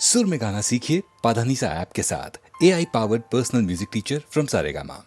सुर में गाना सीखिए पाधानीसा ऐप के साथ। AI powered personal music teacher from Saregama.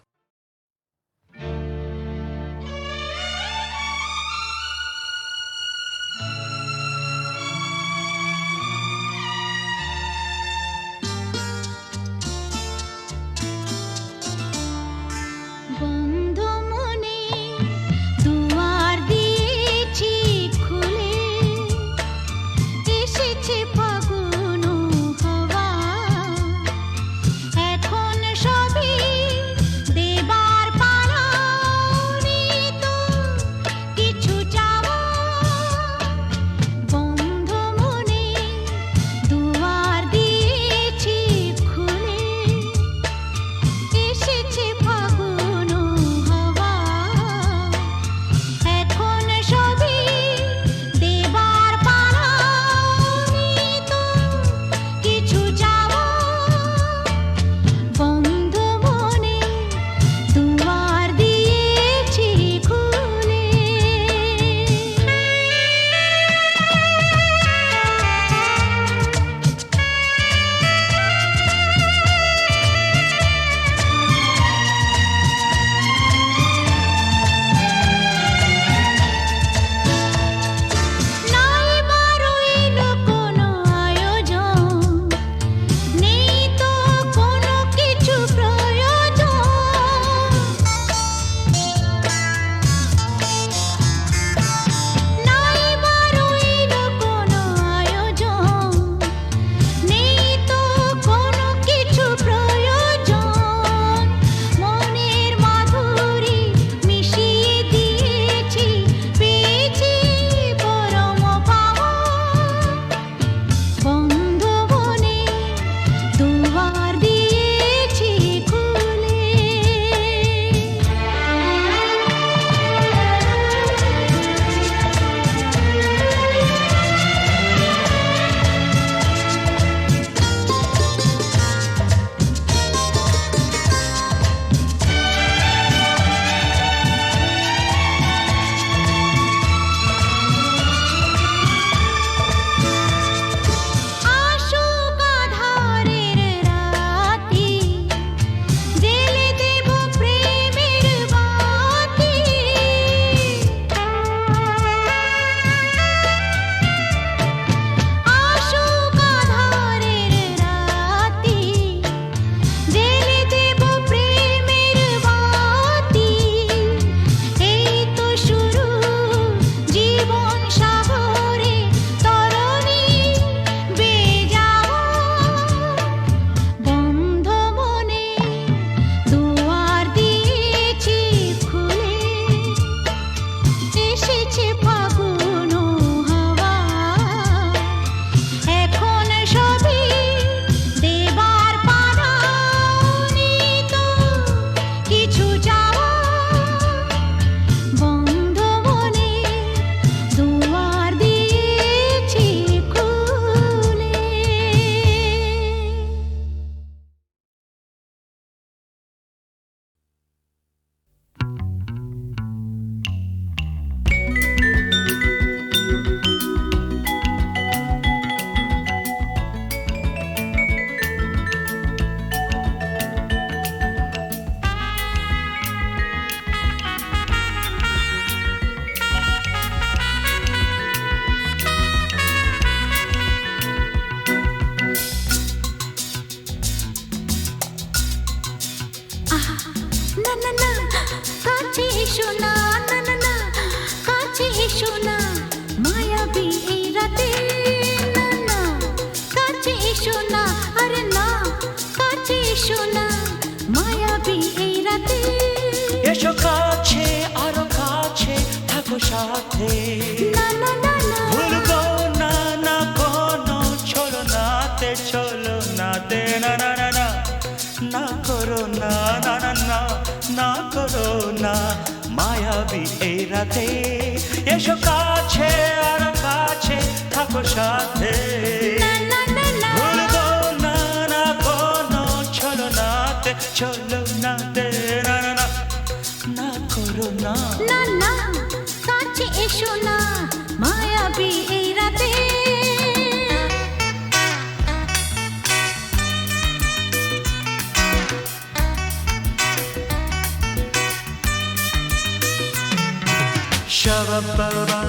Shabba-ba-ba,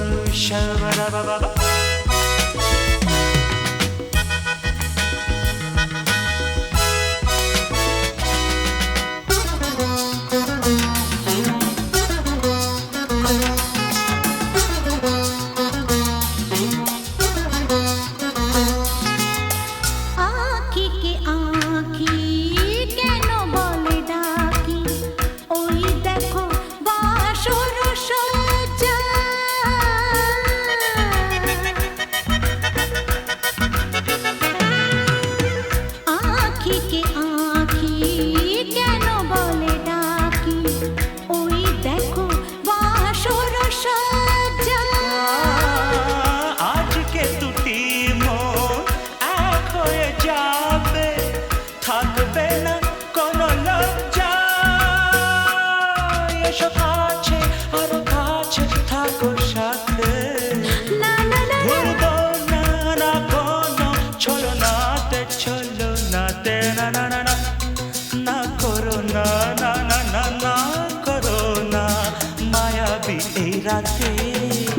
shabba-da-ba-ba-ba.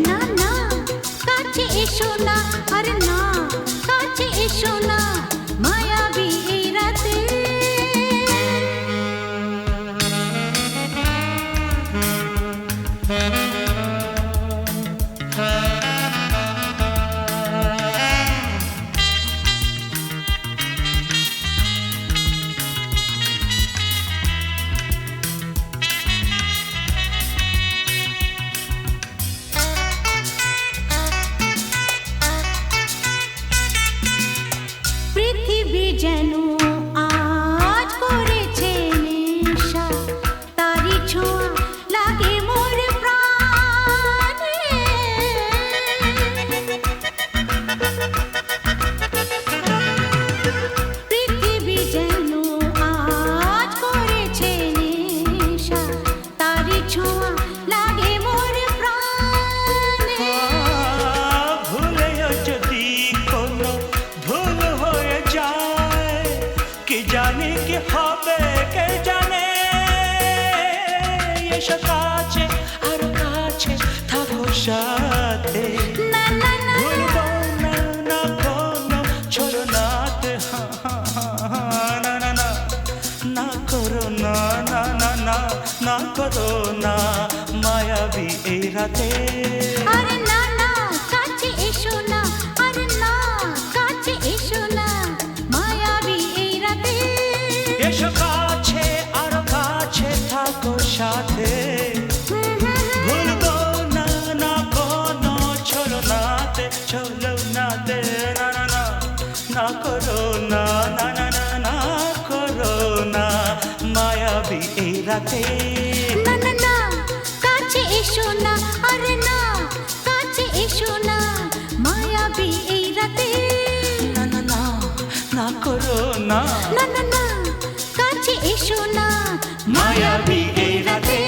না না কাছে এসো না, আরে না কাছে এসো না, মায়াবী এই রাতে। পৃথিবী যেন আজ করেছে নেশা, তারি ছোঁয়া লাগে মোর প্রাণে। পৃথিবী যেন আজ করেছে নেশা, তারি ছোঁয়া লাগে মোর প্রাণে। ভুলেও যদি কোনো ভুল হয়ে যায়, কি জানি কি হবে কে জানে। এসো কাছে আরো কাছে থাকো সাথে, না না না ভুলবো না না কোনো ছলনাতে। না না না না করো না না না না না করো না মায়াবী এই রাতে। আরে না না কাছে এসো না, আরে না কাছে এসো না, মায়াবী এই রাতে। এসো কাছে আরো কাছে থাকো সাথে, ভুলবো না না কোনো ছলনাতে ছলনাতে। না না না না করো না না না না না করো না মায়াবী এই রাতে। না না না কাছে এসো না, আরে না কাছে এসো না, মায়াবী এই রাতে। না না না না করো না না না না কাছে এসো না, মায়াবী এই রাতে।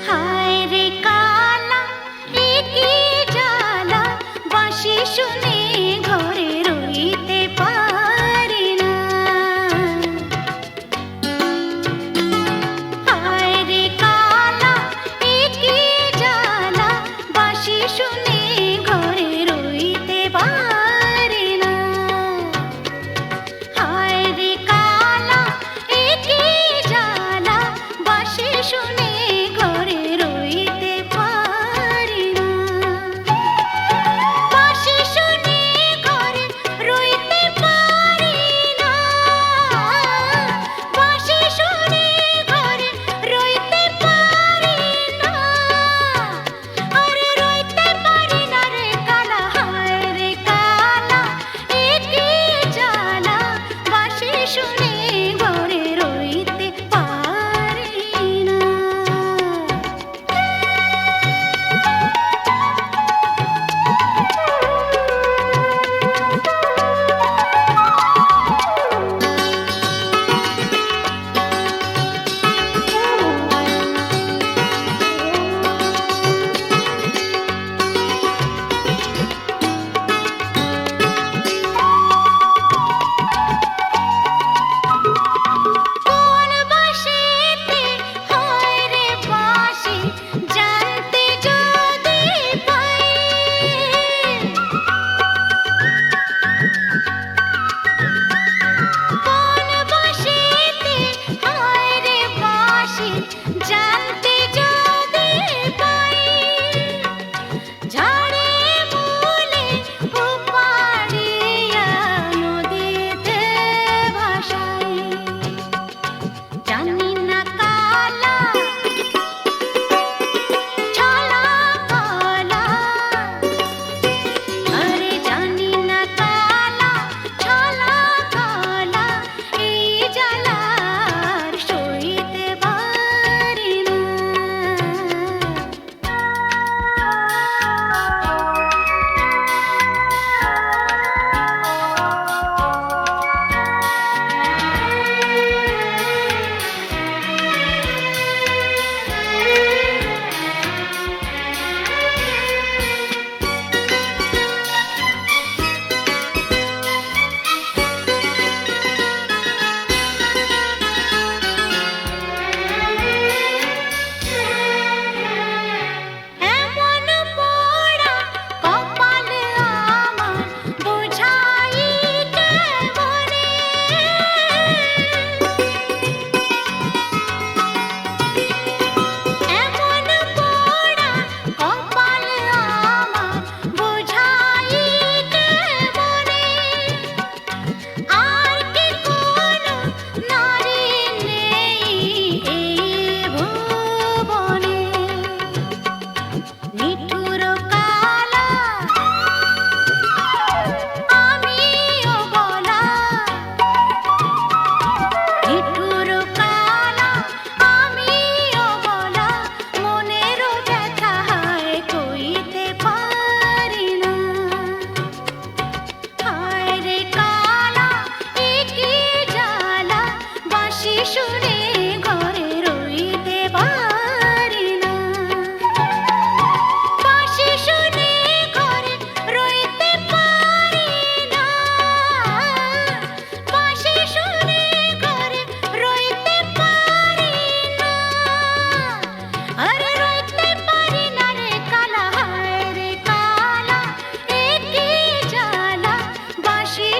হায় রে কালা এ কি জ্বালা, বাঁশি শুনে ঘরে রইতে পারি না। হায় রে কালা এ কি জ্বালা, বাঁশি শুনে ঘরে রইতে পারি না। হায় রে কালা এ কি জ্বালা, বাঁশি শুনে ঘরে রইতে পারি না। বাঁশি শুনে ঘরে রইতে পারি না, বাঁশি শুনে ঘরে রইতে পারি না। আরে রইতে পারি না রে কালা, হায় রে কালা এ কি জ্বালা, বাঁশি শুনে ঘরে রইতে পারি না।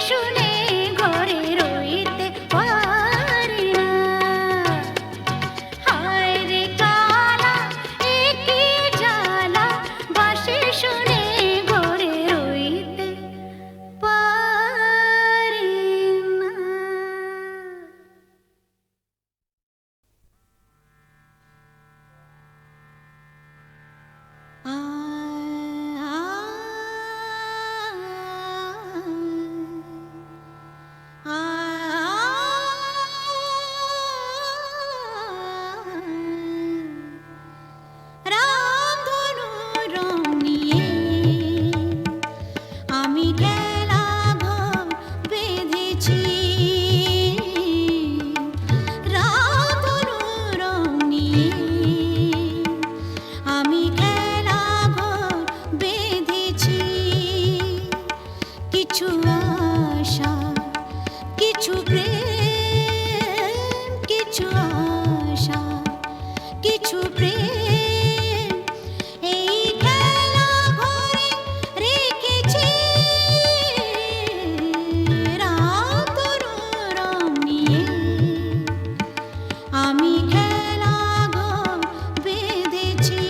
শুনে ঘরে রইতে পারি না। হায় রে কালা এ কি জ্বালা, বাঁশি শুনে ঘরে রইতে পারি না। রামধনু রং নিয়ে আমি খেলা ঘর বেঁধেছি। রামধনু রং নিয়ে আমি খেলা ঘর বেঁধেছি। কিছু আশা, কিছু প্রেম, কিছু আশা, কিছু প্রেম, এই খেলা ঘরে রেখেছি। রামধনু রং নিয়ে আমি খেলা ঘর বেঁধেছি।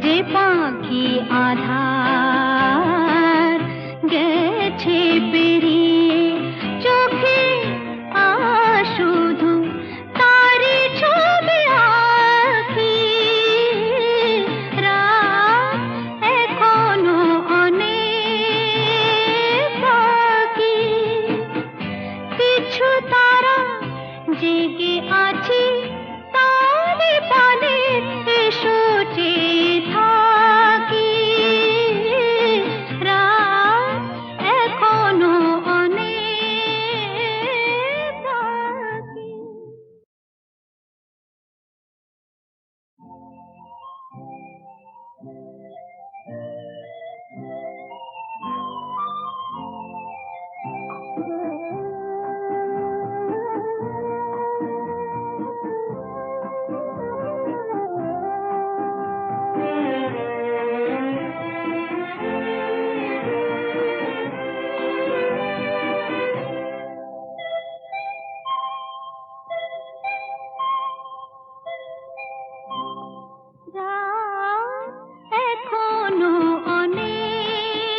যে পাখি আধার গেছে পেরিয়ে চোখে শুধু তারি ছবি আঁকি রাত এখনো অনেক বাকি কিছু তারা জেগে আছে তারে পানে এসো চেয়ে থাকি রাত এখনো অনেক বাকি রাত এখনো অনেক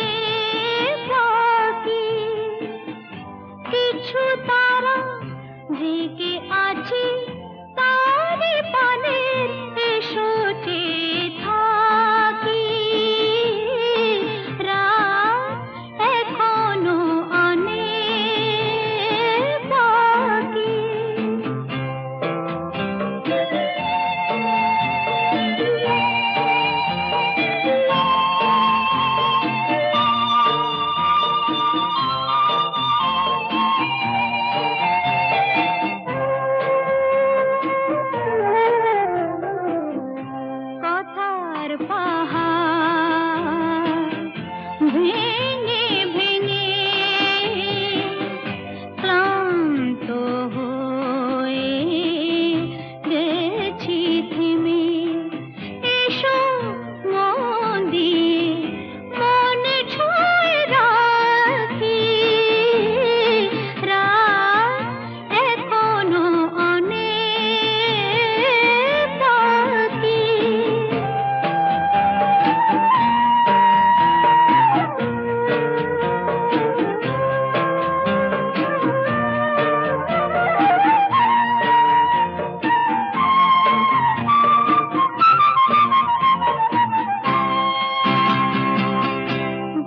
বাকি কিছু তারা জেগে আছে তারে পানে এসো চেয়ে থাকি রাত এখনো অনেক বাকি কথার পাহাড় ভেঙে ভেঙে ক্লান্ত হয়ে গেছি থেমে এসো মন দিয়ে মন ছুঁয়ে রাখি রাত এখনো অনেক বাকি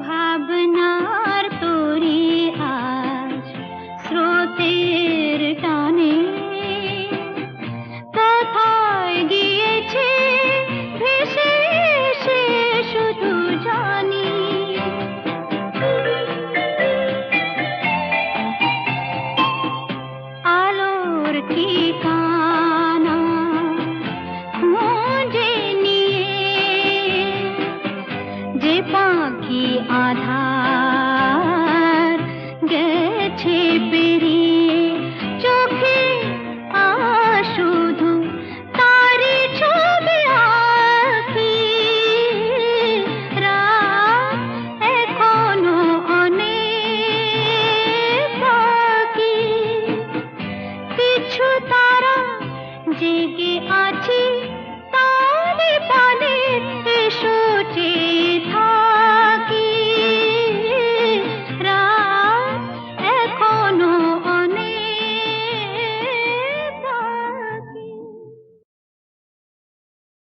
ভাবনার তরি আজ স্রোতের টানে কোথায় গিয়েছে ভেসে এসে শুধু জানি আলোর ঠিকানা খুঁজে নিয়ে যে পাখি আধার